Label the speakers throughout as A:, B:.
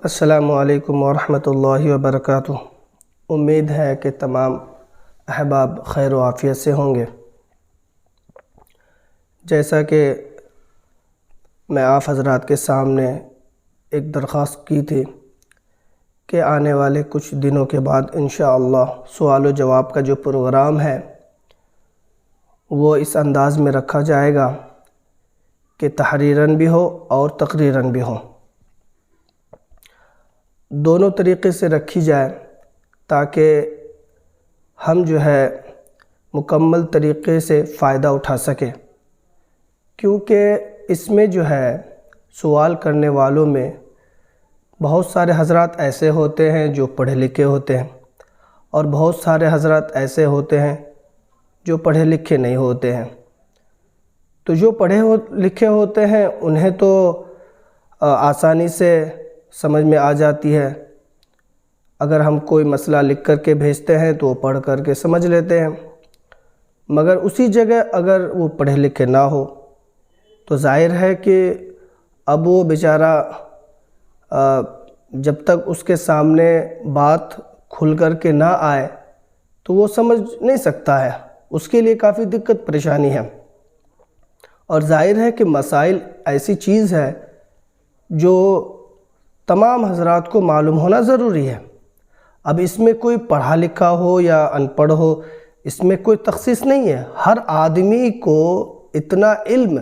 A: السلام علیکم ورحمۃ اللہ وبرکاتہ۔ امید ہے کہ تمام احباب خیر و عافیت سے ہوں گے۔ جیسا کہ میں آپ حضرات کے سامنے ایک درخواست کی تھی کہ آنے والے کچھ دنوں کے بعد انشاءاللہ سوال و جواب کا جو پروگرام ہے وہ اس انداز میں رکھا جائے گا کہ تحریراً بھی ہو اور تقریراً بھی ہو، دونوں طریقے سے رکھی جائے تاکہ ہم جو ہے مکمل طریقے سے فائدہ اٹھا سکیں، کیونکہ اس میں جو ہے سوال کرنے والوں میں بہت سارے حضرات ایسے ہوتے ہیں جو پڑھے لکھے ہوتے ہیں اور بہت سارے حضرات ایسے ہوتے ہیں جو پڑھے لکھے نہیں ہوتے ہیں۔ تو جو پڑھے لکھے ہوتے ہیں انہیں تو آسانی سے سمجھ میں آ جاتی ہے، اگر ہم کوئی مسئلہ لکھ کر کے بھیجتے ہیں تو وہ پڑھ کر کے سمجھ لیتے ہیں، مگر اسی جگہ اگر وہ پڑھے لکھے نہ ہو تو ظاہر ہے کہ اب وہ بیچارہ جب تک اس کے سامنے بات کھل کر کے نہ آئے تو وہ سمجھ نہیں سکتا ہے، اس کے لیے کافی دقت پریشانی ہے۔ اور ظاہر ہے کہ مسائل ایسی چیز ہے جو تمام حضرات کو معلوم ہونا ضروری ہے۔ اب اس میں کوئی پڑھا لکھا ہو یا ان پڑھ ہو، اس میں کوئی تخصیص نہیں ہے، ہر آدمی کو اتنا علم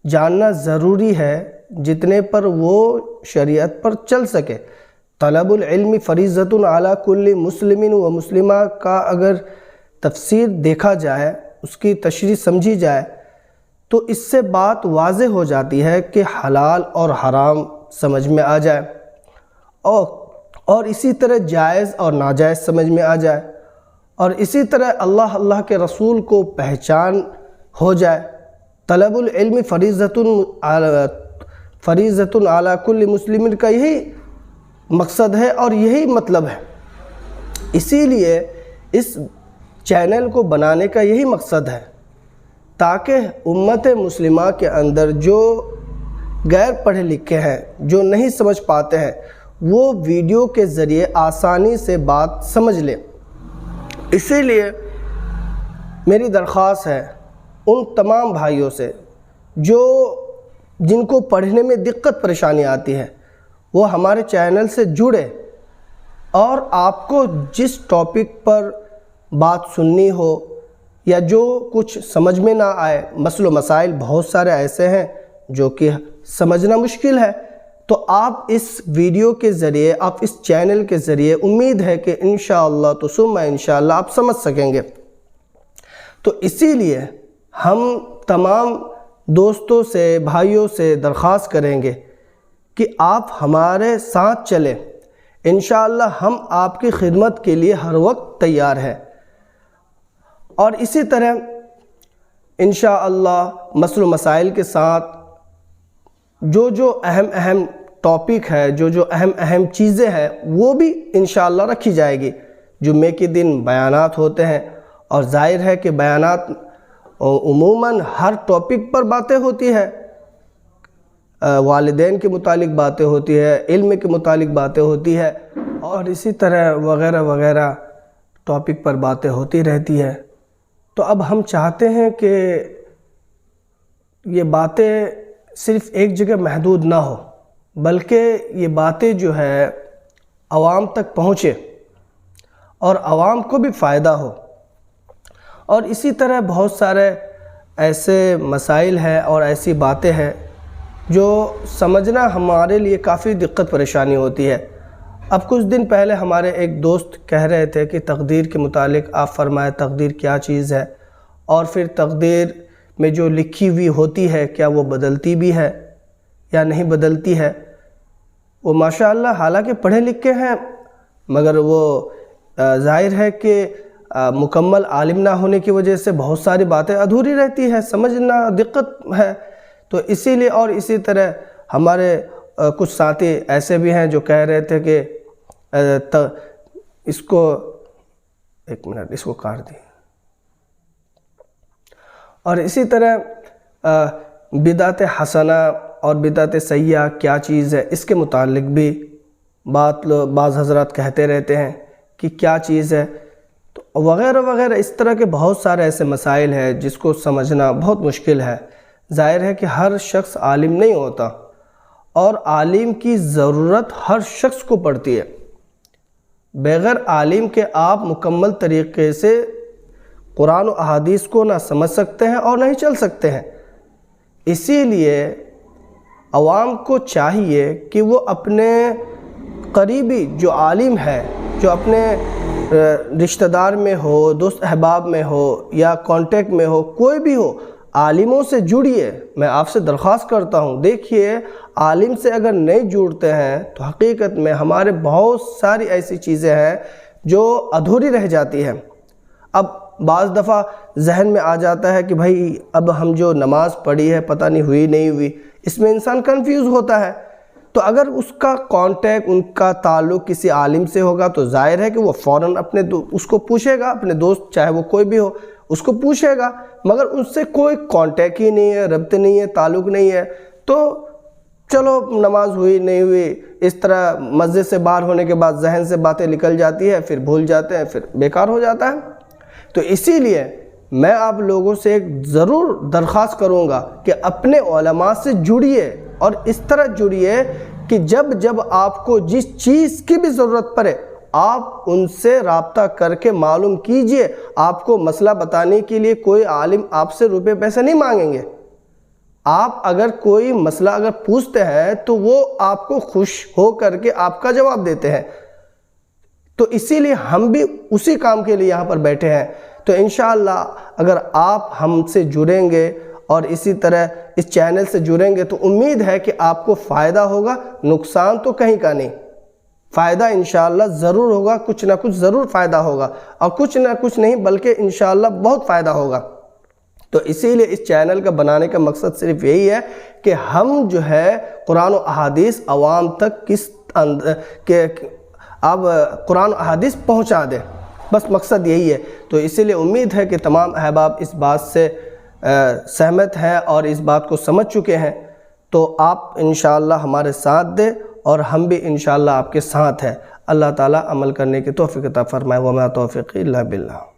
A: جاننا ضروری ہے جتنے پر وہ شریعت پر چل سکے۔ طلب العلم فریضۃ علی کل مسلم و مسلمہ کا اگر تفسیر دیکھا جائے، اس کی تشریح سمجھی جائے تو اس سے بات واضح ہو جاتی ہے کہ حلال اور حرام سمجھ میں آ جائے اور اسی طرح جائز اور ناجائز سمجھ میں آ جائے، اور اسی طرح اللہ کے رسول کو پہچان ہو جائے۔ طلب العلم فریضۃ علی کل مسلم کا یہی مقصد ہے اور یہی مطلب ہے، اسی لیے اس چینل کو بنانے کا یہی مقصد ہے تاکہ امت مسلمہ کے اندر جو غیر پڑھے لکھے ہیں، جو نہیں سمجھ پاتے ہیں، وہ ویڈیو کے ذریعے آسانی سے بات سمجھ لیں۔ اسی لیے میری درخواست ہے ان تمام بھائیوں سے جن کو پڑھنے میں دقت پریشانی آتی ہے، وہ ہمارے چینل سے جڑے، اور آپ کو جس ٹاپک پر بات سننی ہو یا جو کچھ سمجھ میں نہ آئے، مسائل و مسائل بہت سارے ایسے ہیں جو کہ سمجھنا مشکل ہے، تو آپ اس ویڈیو کے ذریعے، آپ اس چینل کے ذریعے امید ہے کہ انشاءاللہ تو ثم انشاءاللہ آپ سمجھ سکیں گے۔ تو اسی لیے ہم تمام دوستوں سے، بھائیوں سے درخواست کریں گے کہ آپ ہمارے ساتھ چلیں، انشاءاللہ ہم آپ کی خدمت کے لیے ہر وقت تیار ہیں، اور اسی طرح انشاءاللہ مسائل و مسائل کے ساتھ جو اہم ٹاپک ہے، جو اہم چیزیں ہیں وہ بھی انشاءاللہ رکھی جائے گی۔ جمعے کے دن بیانات ہوتے ہیں، اور ظاہر ہے کہ بیانات عموماً ہر ٹاپک پر باتیں ہوتی ہے، والدین کے متعلق باتیں ہوتی ہے، علم کے متعلق باتیں ہوتی ہے، اور اسی طرح وغیرہ وغیرہ ٹاپک پر باتیں ہوتی رہتی ہے۔ تو اب ہم چاہتے ہیں کہ یہ باتیں صرف ایک جگہ محدود نہ ہو، بلکہ یہ باتیں جو ہے عوام تک پہنچے اور عوام کو بھی فائدہ ہو۔ اور اسی طرح بہت سارے ایسے مسائل ہیں اور ایسی باتیں ہیں جو سمجھنا ہمارے لیے کافی دقت پریشانی ہوتی ہے۔ اب کچھ دن پہلے ہمارے ایک دوست کہہ رہے تھے کہ تقدیر کے متعلق آپ فرمائیں، تقدیر کیا چیز ہے، اور پھر تقدیر میں جو لکھی ہوئی ہوتی ہے کیا وہ بدلتی بھی ہے یا نہیں بدلتی ہے۔ وہ ماشاءاللہ حالانکہ پڑھے لکھے ہیں، مگر وہ ظاہر ہے کہ مکمل عالم نہ ہونے کی وجہ سے بہت ساری باتیں ادھوری رہتی ہے، سمجھنا دقت ہے۔ تو اسی لیے، اور اسی طرح ہمارے کچھ ساتھی ایسے بھی ہیں جو کہہ رہے تھے کہ اس کو ایک منٹ اس کو کاٹ دی، اور اسی طرح بدعت حسنہ اور بدعت سیئہ کیا چیز ہے، اس کے متعلق بھی بعض حضرات کہتے رہتے ہیں کہ کیا چیز ہے، تو وغیرہ وغیرہ اس طرح کے بہت سارے ایسے مسائل ہیں جس کو سمجھنا بہت مشکل ہے۔ ظاہر ہے کہ ہر شخص عالم نہیں ہوتا، اور عالم کی ضرورت ہر شخص کو پڑتی ہے۔ بغیر عالم کے آپ مکمل طریقے سے قرآن و احادیث کو نہ سمجھ سکتے ہیں اور نہ ہی چل سکتے ہیں۔ اسی لیے عوام کو چاہیے کہ وہ اپنے قریبی جو عالم ہے، جو اپنے رشتہ دار میں ہو، دوست احباب میں ہو یا کانٹیکٹ میں ہو، کوئی بھی ہو، عالموں سے جڑیے۔ میں آپ سے درخواست کرتا ہوں، دیکھیے عالم سے اگر نہیں جڑتے ہیں تو حقیقت میں ہمارے بہت ساری ایسی چیزیں ہیں جو ادھوری رہ جاتی ہیں۔ اب بعض دفعہ ذہن میں آ جاتا ہے کہ بھائی اب ہم جو نماز پڑھی ہے پتہ نہیں ہوئی نہیں ہوئی، اس میں انسان کنفیوز ہوتا ہے۔ تو اگر اس کا کانٹیکٹ، ان کا تعلق کسی عالم سے ہوگا تو ظاہر ہے کہ وہ فوراً اس کو پوچھے گا، اپنے دوست چاہے وہ کوئی بھی ہو اس کو پوچھے گا۔ مگر اس سے کوئی کانٹیکٹ ہی نہیں ہے، ربط نہیں ہے، تعلق نہیں ہے، تو چلو نماز ہوئی نہیں ہوئی، اس طرح مسجد سے باہر ہونے کے بعد ذہن سے باتیں نکل جاتی ہے، پھر بھول جاتے ہیں، پھر بیکار ہو جاتا ہے۔ تو اسی لیے میں آپ لوگوں سے ایک ضرور درخواست کروں گا کہ اپنے علماء سے جڑیے، اور اس طرح جڑیے کہ جب آپ کو جس چیز کی بھی ضرورت پڑے آپ ان سے رابطہ کر کے معلوم کیجئے۔ آپ کو مسئلہ بتانے کے لیے کوئی عالم آپ سے روپے پیسے نہیں مانگیں گے۔ آپ اگر کوئی مسئلہ اگر پوچھتے ہیں تو وہ آپ کو خوش ہو کر کے آپ کا جواب دیتے ہیں۔ تو اسی لیے ہم بھی اسی کام کے لیے یہاں پر بیٹھے ہیں۔ تو انشاءاللہ اگر آپ ہم سے جڑیں گے اور اسی طرح اس چینل سے جڑیں گے تو امید ہے کہ آپ کو فائدہ ہوگا، نقصان تو کہیں کا نہیں۔ فائدہ انشاءاللہ ضرور ہوگا، کچھ نہ کچھ ضرور فائدہ ہوگا، اور کچھ نہ کچھ نہیں بلکہ انشاءاللہ بہت فائدہ ہوگا۔ تو اسی لیے اس چینل کا بنانے کا مقصد صرف یہی ہے کہ ہم جو ہے قرآن و احادیث عوام تک اب قرآن و احادیث پہنچا دیں، بس مقصد یہی ہے۔ تو اسی لیے امید ہے کہ تمام احباب اس بات سے سہمت ہیں اور اس بات کو سمجھ چکے ہیں۔ تو آپ انشاءاللہ ہمارے ساتھ دیں اور ہم بھی انشاءاللہ آپ کے ساتھ ہیں۔ اللہ تعالیٰ عمل کرنے کی توفیق عطا فرمائے۔ وما توفیقی الا باللہ۔